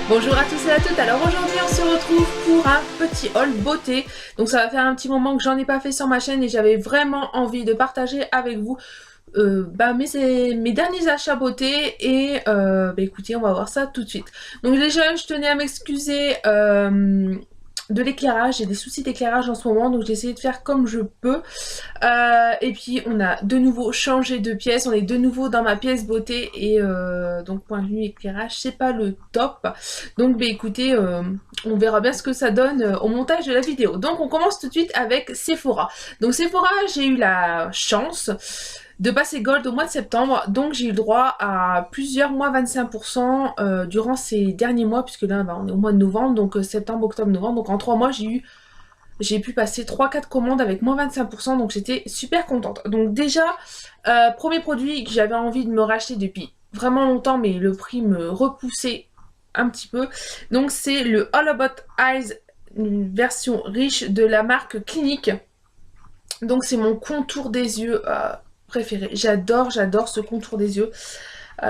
Bonjour à tous et à toutes, alors aujourd'hui on se retrouve pour un petit haul beauté. Donc ça va faire un petit moment que j'en ai pas fait sur ma chaîne et j'avais vraiment envie de partager avec vous mes derniers achats beauté et écoutez, on va voir ça tout de suite. Donc déjà je tenais à m'excuser de l'éclairage, j'ai des soucis d'éclairage en ce moment donc j'ai essayé de faire comme je peux. Et puis on a de nouveau changé de pièce, on est de nouveau dans ma pièce beauté et donc point de vue éclairage c'est pas le top. Donc écoutez, on verra bien ce que ça donne au montage de la vidéo. Donc on commence tout de suite avec Sephora. Donc Sephora, j'ai eu la chance de passer Gold au mois de septembre, donc j'ai eu le droit à plusieurs mois 25% durant ces derniers mois, puisque là on est au mois de novembre, donc septembre, octobre, novembre, donc en 3 mois j'ai pu passer 3-4 commandes avec moins 25%, donc j'étais super contente. Donc déjà, premier produit que j'avais envie de me racheter depuis vraiment longtemps, mais le prix me repoussait un petit peu. Donc c'est le All About Eyes, une version riche de la marque Clinique. Donc c'est mon contour des yeux préféré. J'adore ce contour des yeux.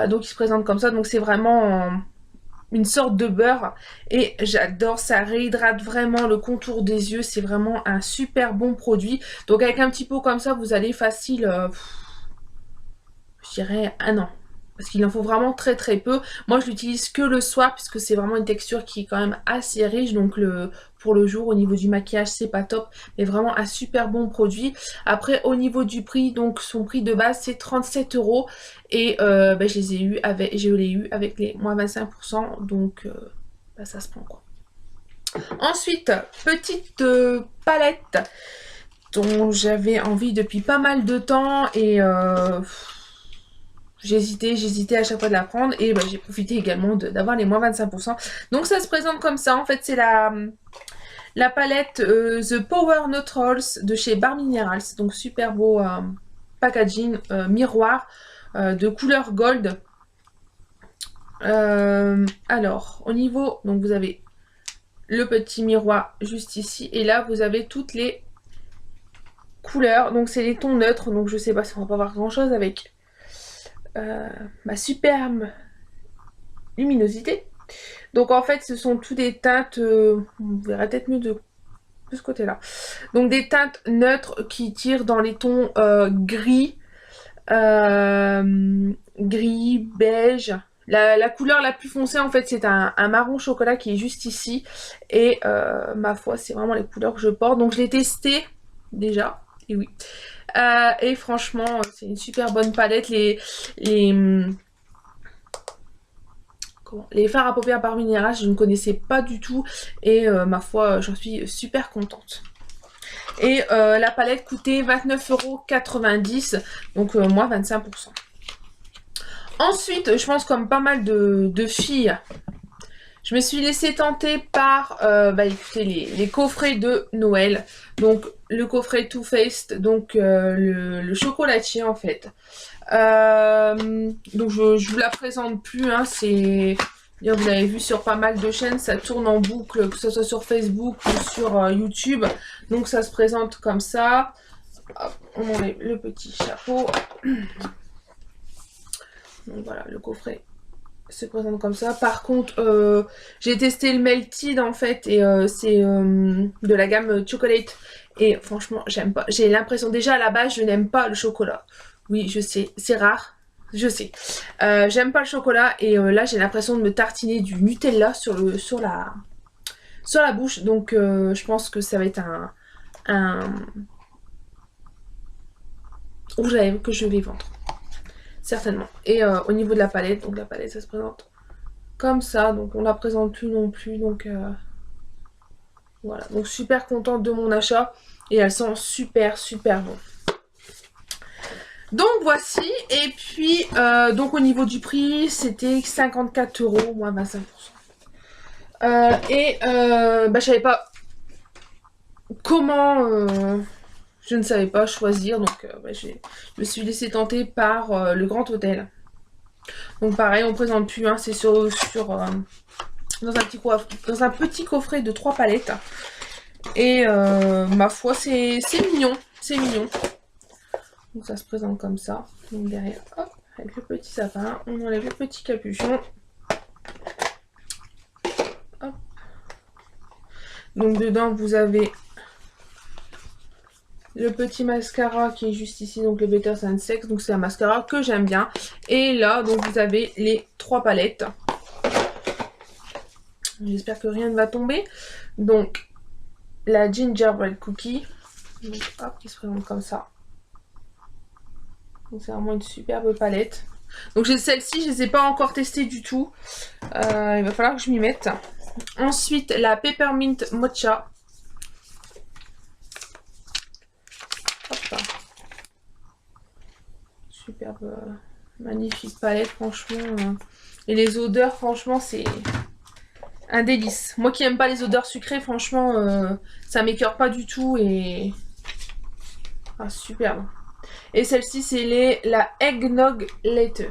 Donc il se présente comme ça, donc c'est vraiment une sorte de beurre et j'adore, ça réhydrate vraiment le contour des yeux, c'est vraiment un super bon produit. Donc avec un petit pot comme ça vous allez facile, je dirais un an, parce qu'il en faut vraiment très très peu. Moi je l'utilise que le soir puisque c'est vraiment une texture qui est quand même assez riche, donc pour le jour au niveau du maquillage c'est pas top, mais vraiment un super bon produit. Après au niveau du prix, donc son prix de base c'est 37 € et je l'ai eu avec les moins 25%, donc ça se prend quoi. Ensuite, petite palette dont j'avais envie depuis pas mal de temps et j'hésitais à chaque fois de la prendre et j'ai profité également d'avoir les moins 25%. Donc ça se présente comme ça, en fait c'est la palette The Power Neutrals de chez Bar Minerals. Donc super beau packaging miroir de couleur gold. Alors au niveau, donc vous avez le petit miroir juste ici et là vous avez toutes les couleurs. Donc c'est les tons neutres, donc je sais pas si on va pas voir grand chose avec ma superbe luminosité. Donc en fait ce sont toutes des teintes, on verra peut-être mieux de ce côté là, donc des teintes neutres qui tirent dans les tons gris, gris, beige. La couleur la plus foncée en fait c'est un marron chocolat qui est juste ici et ma foi c'est vraiment les couleurs que je porte, donc je l'ai testé déjà et oui. Et franchement c'est une super bonne palette. Les fards à paupières Bar Minerals, je ne connaissais pas du tout et ma foi, j'en suis super contente. Et la palette coûtait 29,90 € donc moins 25%. Ensuite, je pense comme pas mal de filles, je me suis laissée tenter par écoutez, les coffrets de Noël. Donc le coffret Too Faced, donc le chocolatier en fait. Donc je vous la présente plus, hein, c'est... Vous l'avez vu sur pas mal de chaînes, ça tourne en boucle, que ce soit sur Facebook ou sur YouTube. Donc ça se présente comme ça. Hop, on enlève le petit chapeau. Donc voilà, le coffret se présente comme ça. Par contre, j'ai testé le Melted en fait et c'est de la gamme Chocolate. Et franchement, j'aime pas. J'ai l'impression déjà à la base, je n'aime pas le chocolat. Oui, je sais, c'est rare, je sais. J'aime pas le chocolat et là j'ai l'impression de me tartiner du Nutella sur la bouche. Donc je pense que ça va être un rouge à lèvres que je vais vendre. Certainement. Et au niveau de la palette, donc la palette ça se présente comme ça. Donc on la présente plus non plus. Donc voilà. Donc super contente de mon achat. Et elle sent super super bon. Donc voici, et puis donc au niveau du prix c'était 54 € moins 25%. Je savais pas comment, je ne savais pas choisir, donc je me suis laissée tenter par le Grand Hôtel. Donc pareil, on présente plus, hein, c'est dans un petit coffret de 3 palettes. Et ma foi c'est mignon, c'est mignon. Donc ça se présente comme ça. Donc derrière, hop, avec le petit sapin, on enlève le petit capuchon. Donc dedans vous avez le petit mascara qui est juste ici, donc le Better Than Sex, donc c'est un mascara que j'aime bien. Et là donc vous avez les 3 palettes. J'espère que rien ne va tomber. Donc la Gingerbread Cookie, donc hop, qui se présente comme ça. Donc c'est vraiment une superbe palette. Donc j'ai celle-ci, je ne les ai pas encore testées du tout. Il va falloir que je m'y mette. Ensuite la Peppermint Mocha. Hop. Superbe, magnifique palette franchement. Et les odeurs franchement c'est un délice. Moi qui n'aime pas les odeurs sucrées, franchement ça m'écœure pas du tout et... Ah, superbe. Et celle-ci c'est la Eggnog Latte.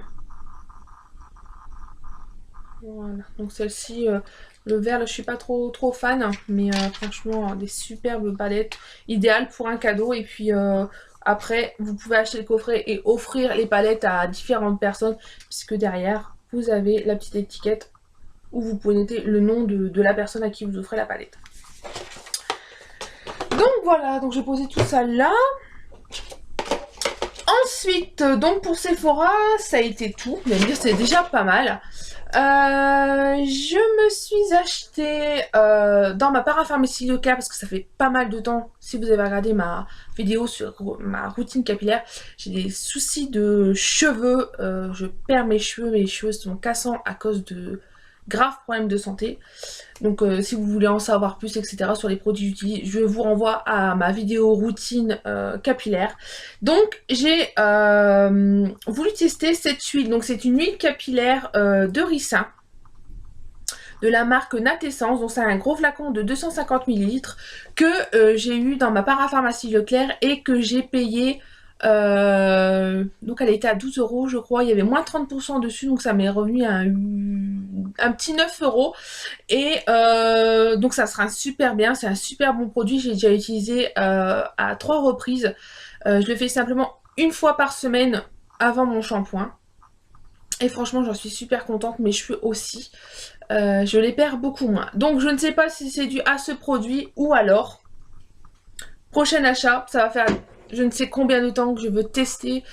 Voilà, donc celle-ci, le vert, là, je suis pas trop fan, mais franchement, des superbes palettes, idéales pour un cadeau. Et puis après, vous pouvez acheter le coffret et offrir les palettes à différentes personnes, puisque derrière, vous avez la petite étiquette où vous pouvez noter le nom de la personne à qui vous offrez la palette. Donc voilà, donc j'ai posé tout ça là. Ensuite, donc pour Sephora, ça a été tout. Vous allez me dire, c'est déjà pas mal. Je me suis acheté dans ma parapharmacie locale, parce que ça fait pas mal de temps, si vous avez regardé ma vidéo sur ma routine capillaire, j'ai des soucis de cheveux, je perds mes cheveux sont cassants à cause de graves problèmes de santé. Donc si vous voulez en savoir plus, etc. sur les produits que j'utilise, je vous renvoie à ma vidéo routine capillaire. Donc j'ai voulu tester cette huile. Donc c'est une huile capillaire de ricin de la marque Natessence. Donc c'est un gros flacon de 250 ml que j'ai eu dans ma parapharmacie Leclerc et que j'ai payé... donc elle était à 12 € je crois, il y avait moins 30% dessus, donc ça m'est revenu à un petit 9 € et donc ça sera super bien, c'est un super bon produit, j'ai déjà utilisé à 3 reprises. Je le fais simplement une fois par semaine avant mon shampoing et franchement j'en suis super contente, mes cheveux aussi, je les perds beaucoup moins. Donc je ne sais pas si c'est dû à ce produit ou alors prochain achat, ça va faire je ne sais combien de temps que je veux tester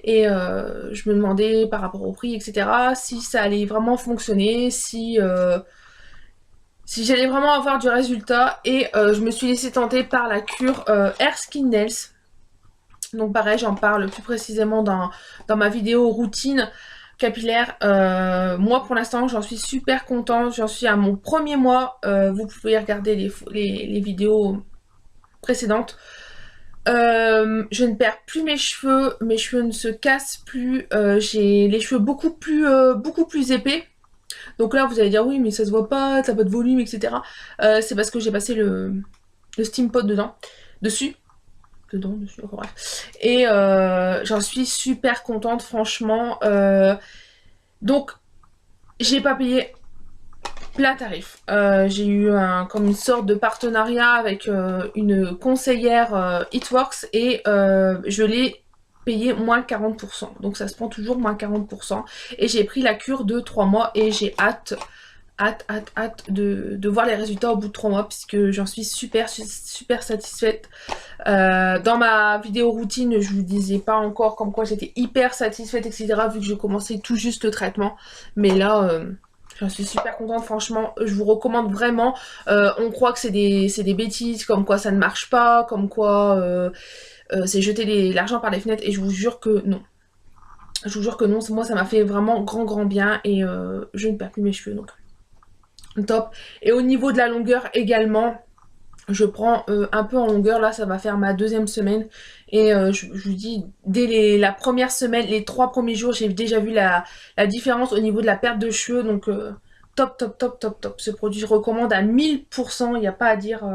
et je me demandais par rapport au prix, etc. si ça allait vraiment fonctionner, si j'allais vraiment avoir du résultat. Et je me suis laissée tenter par la cure Hair Skin Nails. Donc pareil, j'en parle plus précisément dans ma vidéo routine capillaire. Moi pour l'instant j'en suis super contente, j'en suis à mon premier mois. Vous pouvez regarder les vidéos précédentes. Je ne perds plus mes cheveux ne se cassent plus, j'ai les cheveux beaucoup plus épais. Donc là vous allez dire oui mais ça se voit pas, t'as pas de volume, etc. C'est parce que j'ai passé le steam pot dessus, enfin, bref. Et j'en suis super contente franchement. Donc j'ai pas payé plein tarif. J'ai eu comme une sorte de partenariat avec une conseillère It-Works et je l'ai payé moins 40%. Donc ça se prend toujours moins 40%. Et j'ai pris la cure de 3 mois et j'ai hâte de voir les résultats au bout de 3 mois puisque j'en suis super satisfaite. Dans ma vidéo routine, je vous disais pas encore comme quoi j'étais hyper satisfaite, etc. vu que je commençais tout juste le traitement. Mais là... j'en suis super contente, franchement, je vous recommande vraiment. On croit que c'est des bêtises, comme quoi ça ne marche pas, comme quoi c'est jeter l'argent par les fenêtres, et je vous jure que non. Je vous jure que non, moi ça m'a fait vraiment grand bien, et je ne perds plus mes cheveux, donc top. Et au niveau de la longueur également, je prends un peu en longueur, là ça va faire ma 2e semaine, et je vous dis, dès la première semaine, les 3 premiers jours, j'ai déjà vu la différence au niveau de la perte de cheveux, donc top. Ce produit, je recommande à 1000%, il n'y a pas à dire,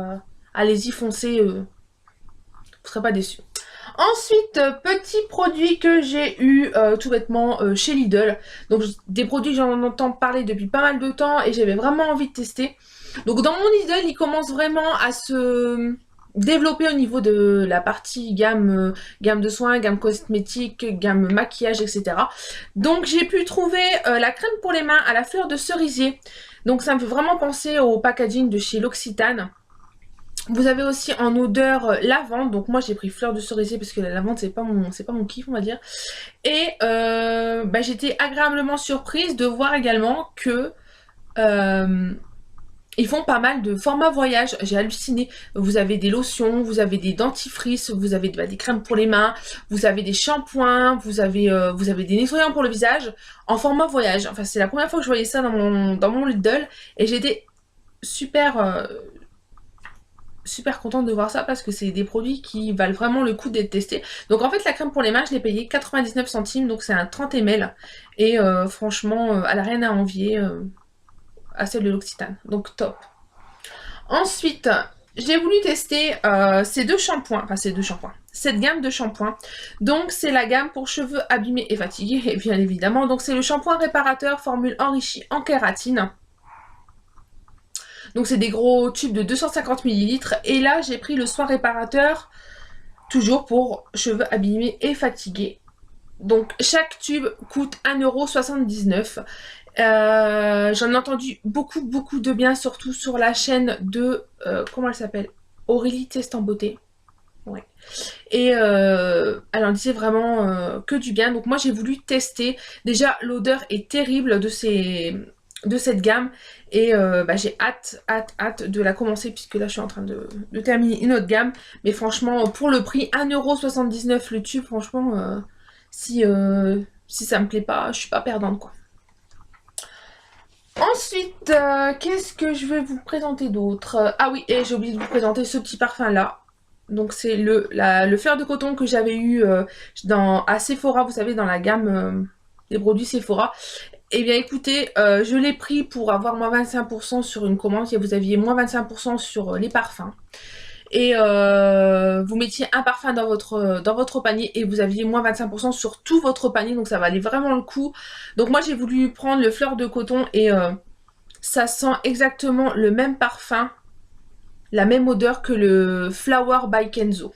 allez-y, foncez, vous ne serez pas déçus. Ensuite, petit produit que j'ai eu tout bêtement chez Lidl, donc des produits que j'en entends parler depuis pas mal de temps, et j'avais vraiment envie de tester. Donc dans mon Lidl, il commence vraiment à se développer au niveau de la partie gamme de soins, gamme cosmétique, gamme maquillage, etc. Donc j'ai pu trouver la crème pour les mains à la fleur de cerisier. Donc ça me fait vraiment penser au packaging de chez L'Occitane. Vous avez aussi en odeur lavande, donc moi j'ai pris fleur de cerisier parce que la lavande c'est pas mon kiff on va dire. Et bah, j'étais agréablement surprise de voir également que ils font pas mal de formats voyage, j'ai halluciné. Vous avez des lotions, vous avez des dentifrices, vous avez des crèmes pour les mains, vous avez des shampoings, vous avez des nettoyants pour le visage en format voyage. Enfin c'est la première fois que je voyais ça dans mon Lidl et j'étais super super contente de voir ça parce que c'est des produits qui valent vraiment le coup d'être testés. Donc en fait la crème pour les mains je l'ai payée 99 centimes donc c'est un 30 ml et franchement elle a rien à envier à celle de l'Occitane donc top. Ensuite j'ai voulu tester cette gamme de shampoings. Donc c'est la gamme pour cheveux abîmés et fatigués et bien évidemment donc c'est le shampoing réparateur formule enrichie en kératine. Donc c'est des gros tubes de 250 ml. Et là j'ai pris le soin réparateur, toujours pour cheveux abîmés et fatigués. Donc chaque tube coûte 1,79 €. J'en ai entendu beaucoup de bien, surtout sur la chaîne de... comment elle s'appelle, Aurélie Test en beauté. Ouais. Et elle en disait vraiment que du bien. Donc moi j'ai voulu tester. Déjà l'odeur est terrible de cette gamme. Et bah, j'ai hâte de la commencer puisque là je suis en train de terminer une autre gamme. Mais franchement pour le prix 1,79 € le tube, franchement si ça me plaît pas, je suis pas perdante quoi. Ensuite, qu'est-ce que je vais vous présenter d'autre? Ah oui, et j'ai oublié de vous présenter ce petit parfum là. Donc c'est le fleur de coton que j'avais eu à Sephora, vous savez, dans la gamme des produits Sephora. Eh bien écoutez, je l'ai pris pour avoir moins 25% sur une commande. Si vous aviez moins 25% sur les parfums. Et vous mettiez un parfum dans votre panier et vous aviez moins 25% sur tout votre panier. Donc ça valait vraiment le coup. Donc moi j'ai voulu prendre le fleur de coton et ça sent exactement le même parfum, la même odeur que le Flower by Kenzo.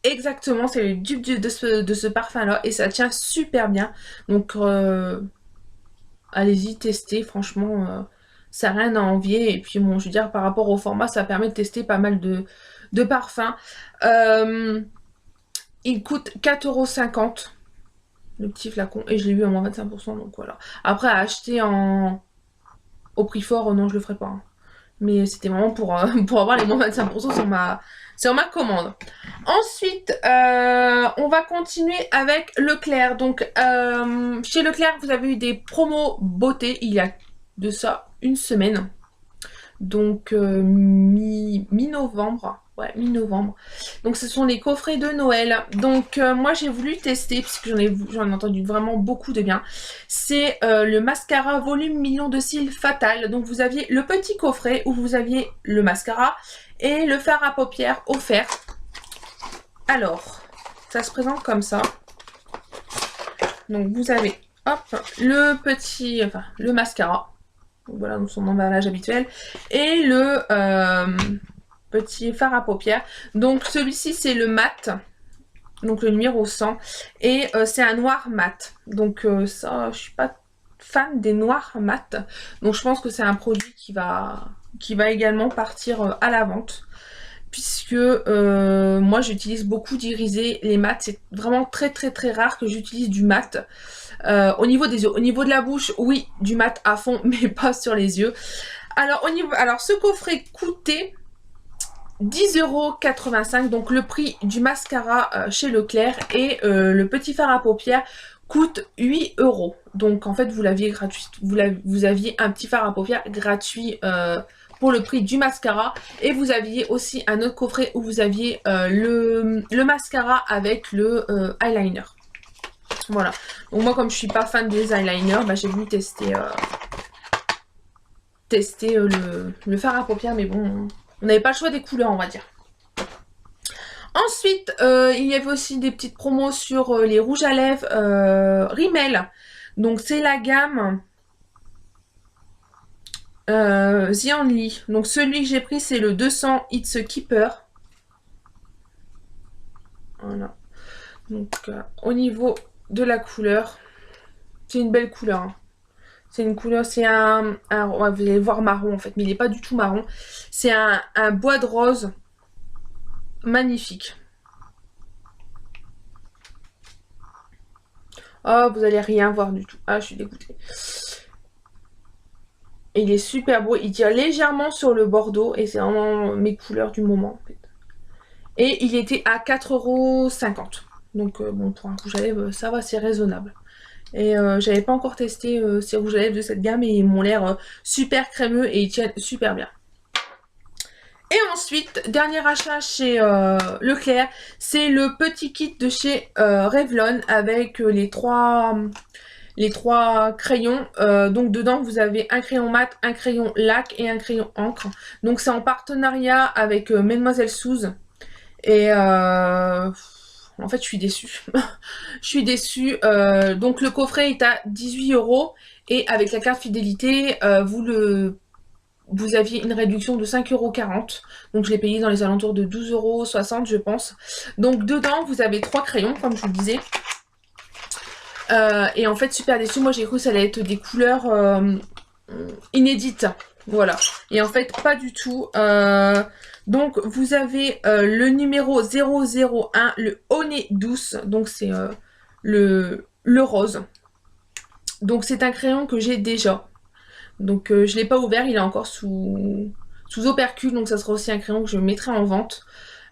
Exactement, c'est le dupe de ce parfum là et ça tient super bien. Donc allez-y, testez, franchement, ça n'a rien à envier. Et puis bon, je veux dire, par rapport au format, ça permet de tester pas mal de parfums. Il coûte 4,50 € le petit flacon et je l'ai eu à moins 25%, donc voilà. Après, à acheter au prix fort, non, je le ferai pas. Hein. Mais c'était vraiment pour avoir les moins 25% sur ma commande. Ensuite, on va continuer avec Leclerc. Donc, chez Leclerc, vous avez eu des promos beauté il y a de ça une semaine. Donc, mi-novembre. Ouais, mi-novembre. Donc, ce sont les coffrets de Noël. Donc, moi, j'ai voulu tester, puisque j'en ai entendu vraiment beaucoup de bien. C'est le mascara volume million de cils Fatal. Donc, vous aviez le petit coffret où vous aviez le mascara et le fard à paupières offert. Alors, ça se présente comme ça. Donc, vous avez, hop, le mascara. Donc, voilà, donc son emballage habituel. Et le petit fard à paupières. Donc, celui-ci, c'est le mat. Donc, le numéro 100. Et c'est un noir mat. Donc, ça, je suis pas fan des noirs mat. Donc, je pense que c'est un produit qui va également partir à la vente. Puisque moi j'utilise beaucoup d'irisé, les mats, c'est vraiment très rare que j'utilise du mat. Au niveau des yeux, au niveau de la bouche, oui, du mat à fond, mais pas sur les yeux. Alors, ce coffret coûtait 10,85 €, donc le prix du mascara chez Leclerc et le petit fard à paupières coûte 8 €. Donc en fait vous l'aviez gratuit, vous aviez un petit fard à paupières gratuit pour le prix du mascara et vous aviez aussi un autre coffret où vous aviez le mascara avec le eyeliner. Voilà, donc moi comme je suis pas fan des eyeliners, bah, j'ai voulu tester le fard à paupières, mais bon, on n'avait pas le choix des couleurs on va dire. Ensuite, il y avait aussi des petites promos sur les rouges à lèvres Rimmel. Donc c'est la gamme The Only. Donc celui que j'ai pris c'est le 200 It's a Keeper. Voilà. Donc au niveau de la couleur, c'est une belle couleur. Hein. C'est une couleur, c'est vous allez voir marron en fait, mais il n'est pas du tout marron. C'est un bois de rose. magnifique. Oh, vous allez rien voir du tout. Ah, je suis dégoûtée. Il est super beau. Il tire légèrement sur le bordeaux. Et c'est vraiment mes couleurs du moment, en fait. Et il était à 4,50 €. Donc, bon, pour un rouge à lèvres, ça va, c'est raisonnable. Et j'avais pas encore testé ces rouges à lèvres de cette gamme. Et ils m'ont l'air super crémeux. Et ils tiennent super bien. Et ensuite, dernier achat chez Leclerc, c'est le petit kit de chez Revlon avec les trois crayons. Donc dedans, vous avez un crayon mat, un crayon lac et un crayon encre. Donc c'est en partenariat avec Mademoiselle Suze. Et en fait, je suis déçue. Je suis déçue. Donc le coffret est à 18 € et avec la carte fidélité, vous aviez une réduction de 5,40 €. Donc je l'ai payé dans les alentours de 12,60 € je pense. Donc dedans vous avez 3 crayons comme je vous le disais. Et en fait super déçue, moi j'ai cru que ça allait être des couleurs inédites. Voilà. Et en fait pas du tout. Donc vous avez le numéro 001, le Honey Douce. Donc c'est le rose. Donc c'est un crayon que j'ai déjà. Donc je ne l'ai pas ouvert, il est encore sous opercule, donc ça sera aussi un crayon que je mettrai en vente.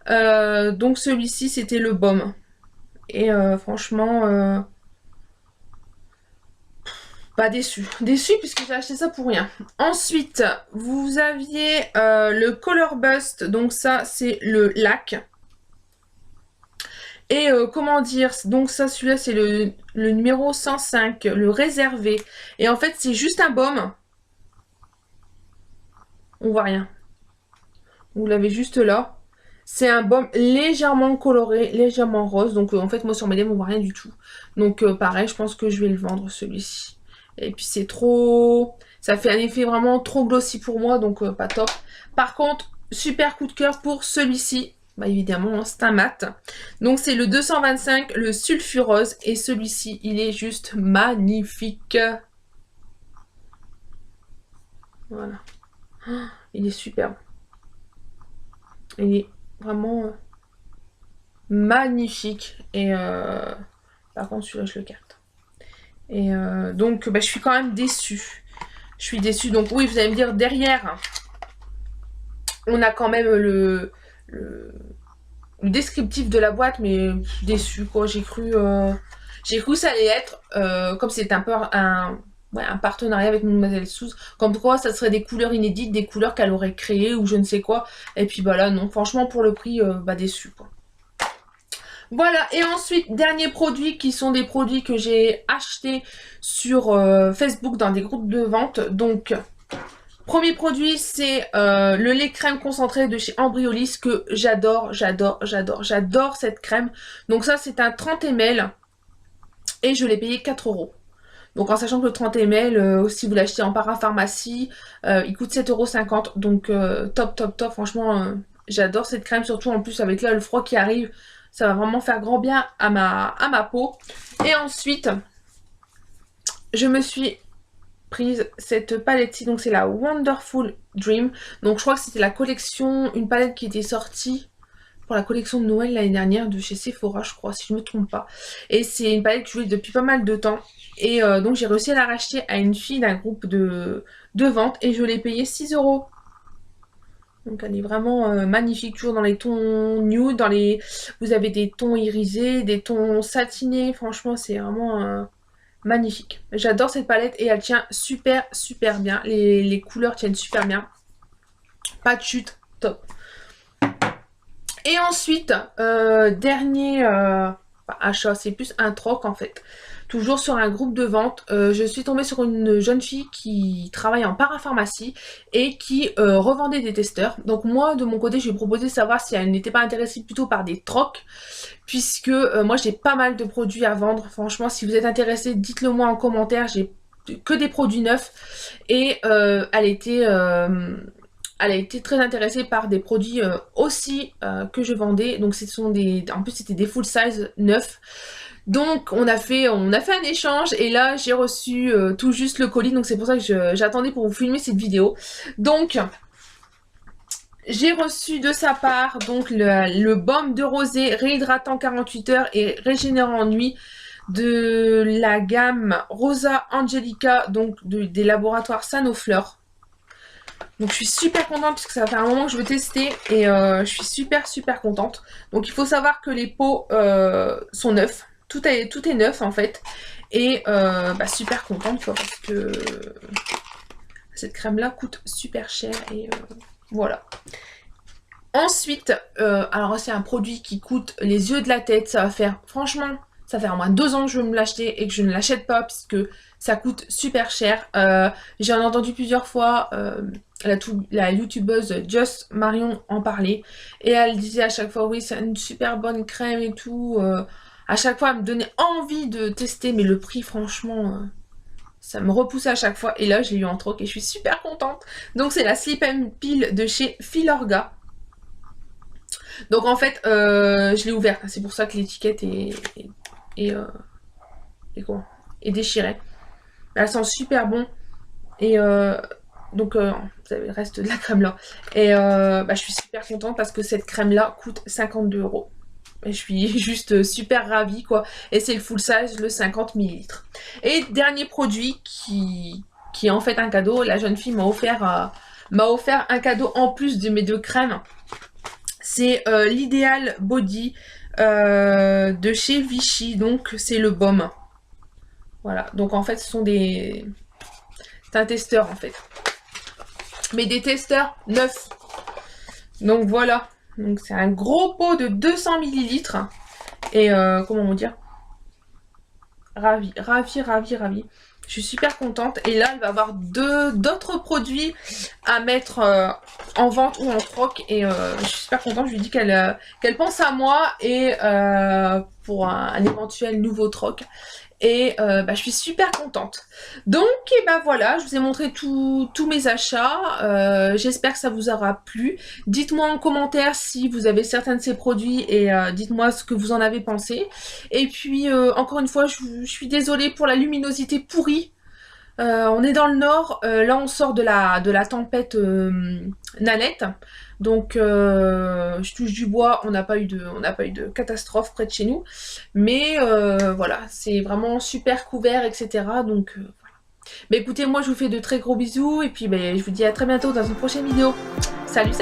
Donc celui-ci c'était le baume. Et franchement, pas déçu. Déçu puisque j'ai acheté ça pour rien. Ensuite, vous aviez le Color Bust, donc ça c'est le lac. Et comment dire, donc ça celui-là c'est le numéro 105, le réservé. Et en fait c'est juste un baume. On voit rien. Vous l'avez juste là. C'est un baume légèrement coloré, légèrement rose. Donc en fait moi sur mes lèvres on voit rien du tout. Donc pareil je pense que je vais le vendre celui-ci. Et puis c'est trop... Ça fait un effet vraiment trop glossy pour moi. Donc pas top. Par contre super coup de cœur pour celui-ci. Bah évidemment hein, c'est un mat. Donc c'est le 225, le sulfureuse. Et celui-ci il est juste magnifique. Voilà. Oh, il est superbe. Il est vraiment magnifique. Et par contre celui-là je le garde. Et donc bah, je suis quand même déçue. Je suis déçue. Donc oui vous allez me dire derrière on a quand même le descriptif de la boîte. Mais déçue quoi. J'ai cru que ça allait être comme c'est un peu un partenariat avec Mademoiselle Suze, comme quoi ça serait des couleurs inédites, des couleurs qu'elle aurait créées ou je ne sais quoi. Et puis bah là non, franchement pour le prix, bah déçu quoi. Voilà, et ensuite, derniers produits qui sont des produits que j'ai achetés sur Facebook dans des groupes de vente. Donc, premier produit, c'est le lait crème concentré de chez Embryolisse que j'adore, j'adore cette crème. Donc ça, c'est un 30 ml et je l'ai payé 4 €. Donc en sachant que le 30 ml, si vous l'achetez en parapharmacie, il coûte 7,50 €. Donc top, franchement, j'adore cette crème, surtout en plus avec là le froid qui arrive. Ça va vraiment faire grand bien à ma peau. Et ensuite, je me suis prise cette palette-ci. Donc c'est la Wonderful Dream. Donc je crois que c'était la collection, une palette qui était sortie pour la collection de Noël l'année dernière de chez Sephora, je crois, si je ne me trompe pas. Et c'est une palette que je voulais depuis pas mal de temps. Et donc j'ai réussi à la racheter à une fille d'un groupe de vente. Et je l'ai payé 6 €. Donc elle est vraiment magnifique, toujours dans les tons nude, vous avez des tons irisés, des tons satinés, franchement c'est vraiment magnifique. J'adore cette palette et elle tient super bien, les couleurs tiennent super bien, pas de chute, top. Et ensuite, dernier achat, c'est plus un troc en fait. Toujours sur un groupe de vente, je suis tombée sur une jeune fille qui travaille en parapharmacie et qui revendait des testeurs. Donc moi, de mon côté, je lui ai proposé de savoir si elle n'était pas intéressée plutôt par des trocs, puisque moi j'ai pas mal de produits à vendre. Franchement, si vous êtes intéressé, dites-le moi en commentaire, j'ai que des produits neufs. Et elle a été très intéressée par des produits aussi que je vendais. Donc en plus c'était des full size neufs. Donc on a fait un échange et là j'ai reçu tout juste le colis. Donc c'est pour ça que j'attendais pour vous filmer cette vidéo. Donc J'ai reçu de sa part donc le baume de rosée réhydratant 48 heures et régénérant en nuit de la gamme Rosa Angelica, donc des laboratoires Sanofleur. Donc je suis super contente parce que ça fait un moment que je veux tester et je suis super contente. Donc il faut savoir que les pots sont neufs, tout est neuf en fait. Et super contente quoi, parce que cette crème là coûte super cher et voilà. Ensuite, alors c'est un produit qui coûte les yeux de la tête, ça va faire, franchement, ça fait au moins 2 ans que je veux me l'acheter et que je ne l'achète pas parce que ça coûte super cher. J'en ai entendu plusieurs fois la youtubeuse Just Marion en parler et elle disait à chaque fois oui c'est une super bonne crème et tout. À chaque fois elle me donnait envie de tester mais le prix franchement ça me repousse à chaque fois et là je l'ai eu en troc et je suis super contente. Donc c'est la Slip and Peel de chez Filorga. Donc en fait, je l'ai ouverte. C'est pour ça que l'étiquette est, euh, est déchirée. Elle sent super bon. Et donc, vous avez le reste de la crème là. Et je suis super contente parce que cette crème là coûte 52 €. Et je suis juste super ravie quoi. Et c'est le full size, le 50 ml. Et dernier produit qui est en fait un cadeau. La jeune fille m'a offert un cadeau en plus de mes 2 crèmes. C'est l'Ideal Body de chez Vichy, donc c'est le baume. Voilà, donc en fait ce sont des... C'est un testeur en fait. Mais des testeurs neufs. Donc voilà, donc c'est un gros pot de 200 ml. Et comment vous dire, ravie. Je suis super contente. Et là, elle va avoir d'autres produits à mettre en vente ou en troc. Et je suis super contente. Je lui dis qu'elle pense à moi et pour un éventuel nouveau troc. Et je suis super contente. Donc, et voilà, je vous ai montré tous mes achats. J'espère que ça vous aura plu. Dites-moi en commentaire si vous avez certains de ces produits et dites-moi ce que vous en avez pensé. Et puis, encore une fois, je suis désolée pour la luminosité pourrie. On est dans le nord, là on sort de la tempête Nanette, donc je touche du bois, on n'a pas eu de catastrophe près de chez nous, mais voilà, c'est vraiment super couvert, etc. Donc voilà. Mais écoutez, moi je vous fais de très gros bisous, et puis je vous dis à très bientôt dans une prochaine vidéo. Salut!